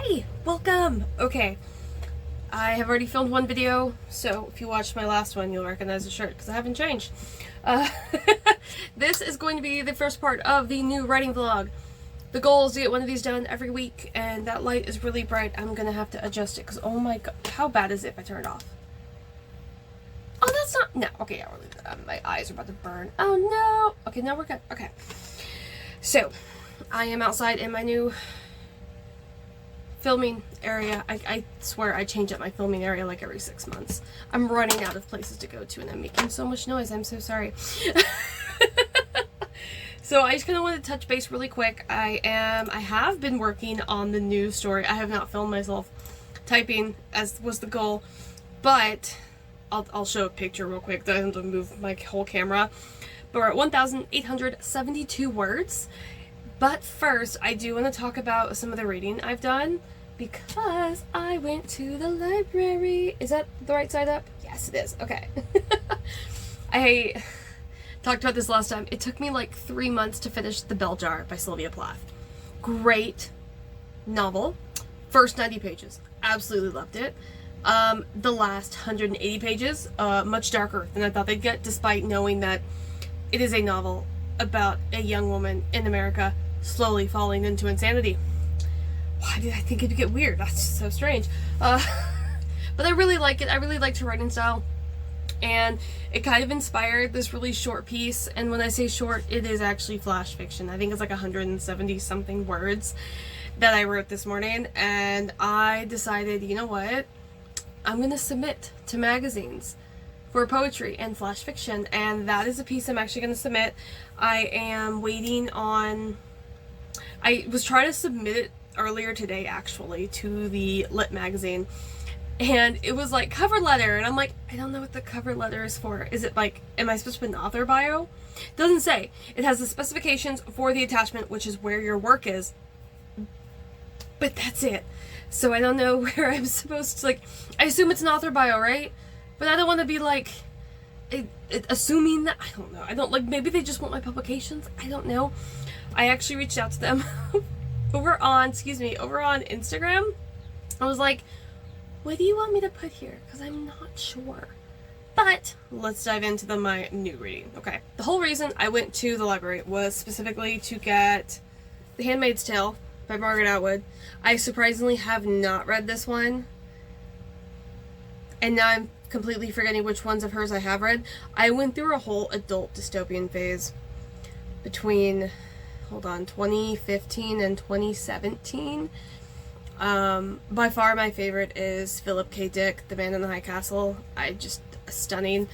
Hi, welcome. Okay, I have already filmed one video, so if you watched my last one, you'll recognize the shirt because I haven't changed. Uh, this is going to be the first part of the new writing vlog. The goal is to get one of these done every week, and that light is really bright. I'm gonna have to adjust it because, oh my god, how bad is it if I turn it off? Oh, that's not, no, okay, yeah, we'll leave that on. My eyes are about to burn. Oh no. Okay, now we're good. Okay. So, I am outside in my new filming area. I swear I change up my filming area like every 6 months. I'm running out of places to go to and I'm making so much noise. I'm so sorry. So I just kind of wanted to touch base really quick. I have been working on the new story. I have not filmed myself typing as was the goal, but I'll show a picture real quick. I have to move my whole camera. But we're at 1,872 words. But first, I do want to talk about some of the reading I've done because I went to the library. Is that the right side up? Yes, it is. Okay. I talked about this last time. It took me like 3 months to finish The Bell Jar by Sylvia Plath. Great novel. First 90 pages. Absolutely loved it. The last 180 pages, much darker than I thought they'd get, despite knowing that it is a novel about a young woman in America slowly falling into insanity. Why did I think it'd get weird? That's just so strange. But I really like it. I really liked her writing style. And it kind of inspired this really short piece. And when I say short, it is actually flash fiction. I think it's like 170 something words that I wrote this morning. And I decided, you know what? I'm going to submit to magazines for poetry and flash fiction, and that is a piece I'm actually going to submit. I am waiting on... I was trying to submit it earlier today, actually, to the Lit magazine, and it was like, cover letter, and I'm like, I don't know what the cover letter is for. Is it like, am I supposed to put an author bio? It doesn't say. It has the specifications for the attachment, which is where your work is, but that's it. So I don't know where I'm supposed to, like, I assume it's an author bio, right? But I don't want to be like, assuming that, I don't know. I don't, like, maybe they just want my publications. I don't know. I actually reached out to them over on Instagram. I was like, what do you want me to put here? Because I'm not sure. But let's dive into my new reading. Okay. The whole reason I went to the library was specifically to get The Handmaid's Tale by Margaret Atwood. I surprisingly have not read this one. And now I'm completely forgetting which ones of hers I have read. I went through a whole adult dystopian phase between, 2015 and 2017. By far my favorite is Philip K. Dick, The Man in the High Castle. Stunning.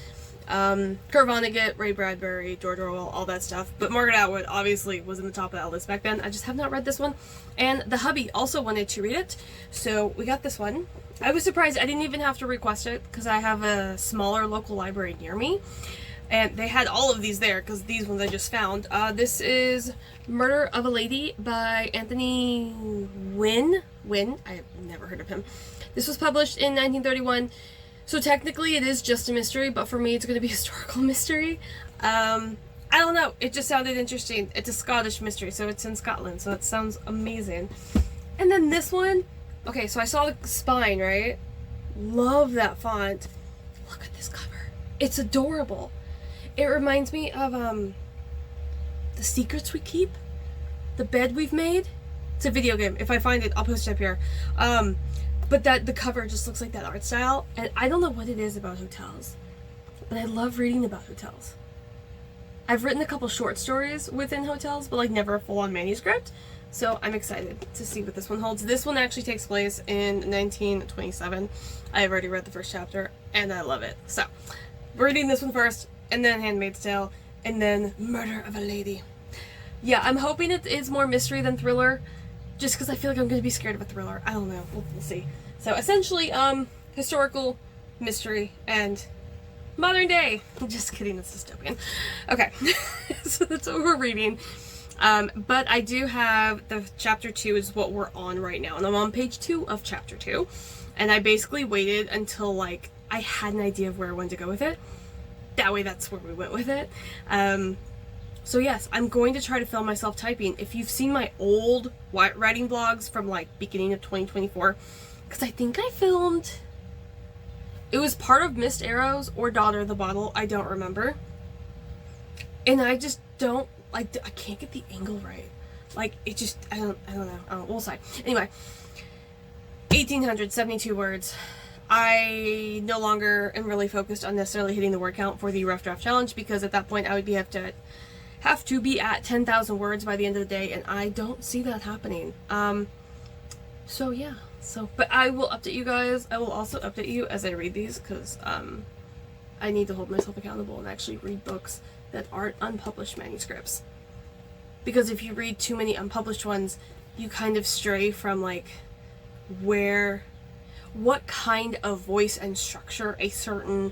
Kurt Vonnegut, Ray Bradbury, George Orwell, all that stuff. But Margaret Atwood obviously was in the top of that list back then. I just have not read this one. And the hubby also wanted to read it, so we got this one. I was surprised I didn't even have to request it because I have a smaller local library near me. And they had all of these there because these ones I just found. This is Murder of a Lady by Anthony Wynne. I have never heard of him. This was published in 1931. So technically it is just a mystery, but for me it's going to be a historical mystery. I don't know. It just sounded interesting. It's a Scottish mystery, so it's in Scotland, so that sounds amazing. And then this one, okay, so I saw the spine, right? Love that font. Look at this cover. It's adorable. It reminds me of The Secrets We Keep, The Bed We've Made. It's a video game. If I find it, I'll post it up here. But the cover just looks like that art style, and I don't know what it is about hotels, but I love reading about hotels. I've written a couple short stories within hotels, but like never a full-on manuscript, so I'm excited to see what this one holds. This one actually takes place in 1927. I've already read the first chapter, and I love it. So, we're reading this one first, and then Handmaid's Tale, and then Murder of a Lady. Yeah, I'm hoping it is more mystery than thriller, just because I feel like I'm going to be scared of a thriller. I don't know. We'll see. So, essentially, historical, mystery, and modern day. Just kidding, it's dystopian. Okay, so that's what we're reading. But I do have the chapter 2 is what we're on right now, and I'm on page 2 of chapter 2. And I basically waited until, like, I had an idea of where I wanted to go with it. That way, that's where we went with it. So yes, I'm going to try to film myself typing. If you've seen my old writing blogs from like beginning of 2024, because I think I filmed, it was part of Missed Arrows or Daughter of the Bottle, I don't remember. And I just don't, like, I can't get the angle right. Like, it just, I don't know, we'll see. Anyway, 1,872 words. I no longer am really focused on necessarily hitting the word count for the rough draft challenge, because at that point I would have to be at 10,000 words by the end of the day, and I don't see that happening. So yeah, but I will update you guys. I will also update you as I read these, because I need to hold myself accountable and actually read books that aren't unpublished manuscripts. Because if you read too many unpublished ones, you kind of stray from like what kind of voice and structure a certain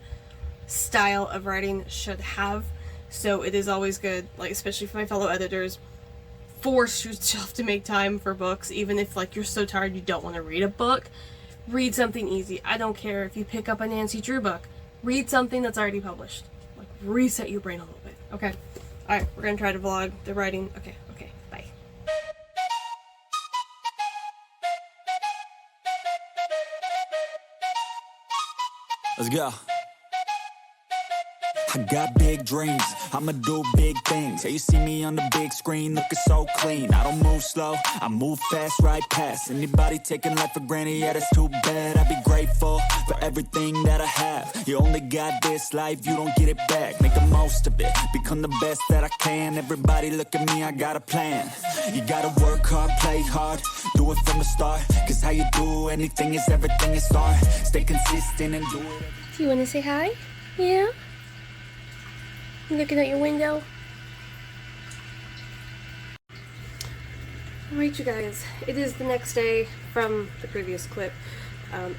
style of writing should have. So it is always good, like especially for my fellow editors, force yourself to make time for books, even if like you're so tired you don't want to read a book. Read something easy. I don't care if you pick up a Nancy Drew book. Read something that's already published. Like, reset your brain a little bit. Okay. Alright, we're gonna try to vlog the writing. Okay, bye. Let's go. I got big dreams, I'ma do big things. Yeah, you see me on the big screen looking so clean. I don't move slow, I move fast, right past anybody taking life for granted. Yeah, that's too bad. I'd be grateful for everything that I have. You only got this life, you don't get it back. Make the most of it, become the best that I can. Everybody look at me, I got a plan. You gotta work hard, play hard, do it from the start. Cause how you do anything is everything you start. Stay consistent and do it. Do you wanna say hi? Yeah? You looking at your window? Alright, you guys, it is the next day from the previous clip.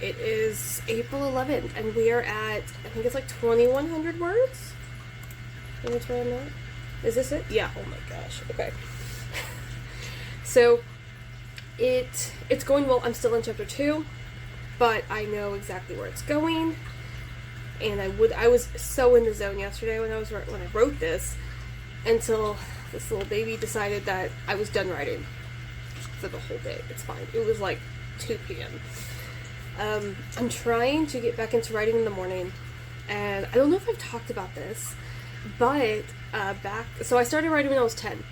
It is April 11th, and we are at, I think it's like 2,100 words? I think that's where I'm at. Is this it? Yeah, oh my gosh, okay. So, it's going well. I'm still in chapter 2, but I know exactly where it's going. And I was so in the zone yesterday when I wrote this, until this little baby decided that I was done writing for the whole day. It's fine. It was like 2 p.m. I'm trying to get back into writing in the morning, and I don't know if I've talked about this, but so I started writing when I was 10,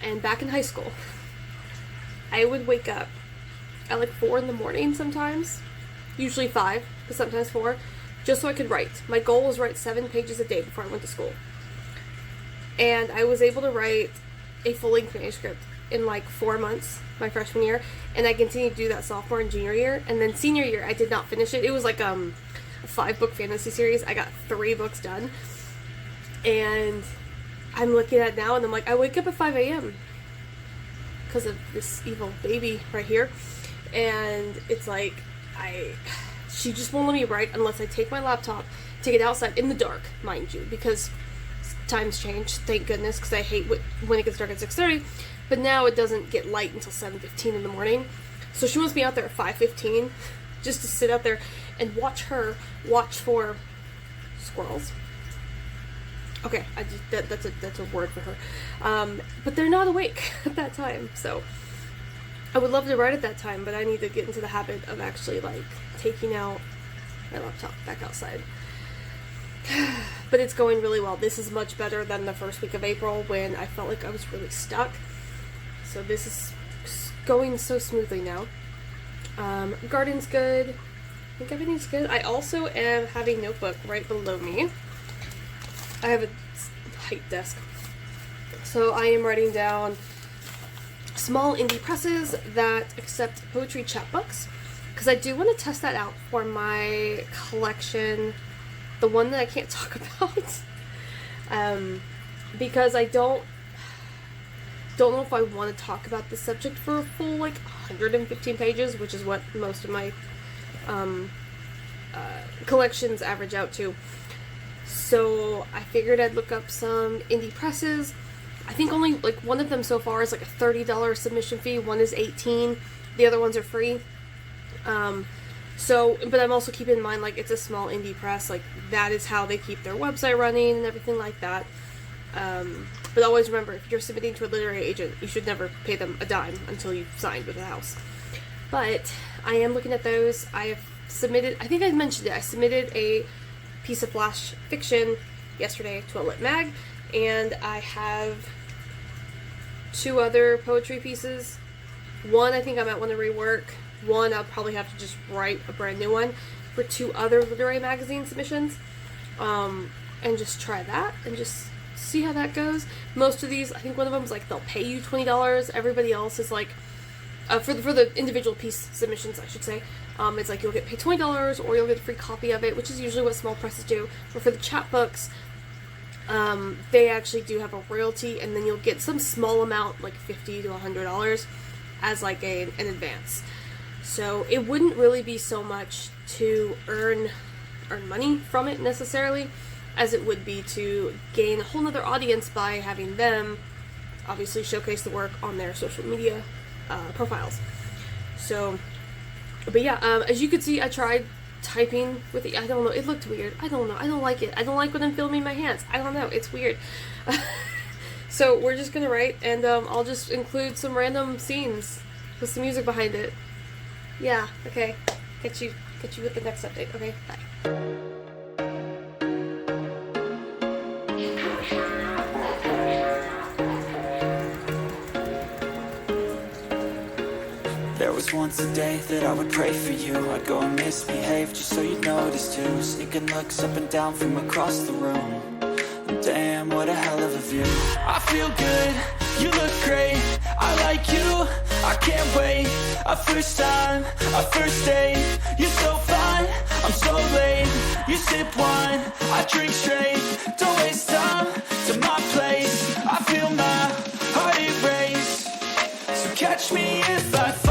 and back in high school, I would wake up at like 4 in the morning sometimes, usually 5, but sometimes 4, just so I could write. My goal was write 7 pages a day before I went to school. And I was able to write a full-length manuscript in like 4 months, my freshman year, and I continued to do that sophomore and junior year. And then senior year, I did not finish it. It was like a 5-book fantasy series. I got 3 books done. And I'm looking at it now, and I'm like, I wake up at 5 a.m. because of this evil baby right here. And it's like, she just won't let me write unless I take my laptop, take it outside in the dark, mind you, because times change, thank goodness, because I hate when it gets dark at 6:30, but now it doesn't get light until 7:15 in the morning, so she wants me out there at 5:15, just to sit out there and watch for squirrels. Okay, that's a word for her, but they're not awake at that time, so I would love to write at that time, but I need to get into the habit of actually like taking out my laptop back outside. But it's going really well. This is much better than the first week of April when I felt like I was really stuck. So this is going so smoothly now. Garden's good. I think everything's good. I also am having a notebook right below me. I have a height desk. So I am writing down small indie presses that accept poetry chapbooks, because I do want to test that out for my collection, the one that I can't talk about, because I don't know if I want to talk about the subject for a full like 115 pages, which is what most of my collections average out to. So I figured I'd look up some indie presses. I think only like one of them so far is like a $30 submission fee. One is $18. The other ones are free. But I'm also keeping in mind, like, it's a small indie press. Like, that is how they keep their website running and everything like that. But always remember, if you're submitting to a literary agent, you should never pay them a dime until you've signed with the house. But I am looking at those. I have submitted, I think I mentioned it, I submitted a piece of flash fiction yesterday to a lit mag, and I have 2 other poetry pieces. One I think I might want to rework. One I'll probably have to just write a brand new one for 2 other literary magazine submissions, and just try that and just see how that goes. Most of these, I think one of them is like they'll pay you $20. Everybody else is like, for the individual piece submissions, I should say, it's like you'll get paid $20 or you'll get a free copy of it, which is usually what small presses do. But for the chapbooks, they actually do have a royalty, and then you'll get some small amount, like $50 to $100, as like an advance. So it wouldn't really be so much to earn money from it necessarily, as it would be to gain a whole nother audience by having them obviously showcase the work on their social media profiles. So, but yeah, as you can see, I tried typing with it. I don't know, it looked weird. I don't know, I don't like it. I don't like when I'm filming my hands. I don't know, it's weird. So we're just gonna write, and I'll just include some random scenes with some music behind it. Yeah, okay. Catch you with the next update. Okay, bye. There was once a day that I would pray for you. I'd go and misbehave just so you'd notice too. Sneaking looks up and down from across the room. Damn, what a hell of a view. I feel good, you look great, I like you, I can't wait. A first time, a first date, you're so fine, I'm so late. You sip wine, I drink straight, don't waste time to my place. I feel my heart erase, so catch me if I fall.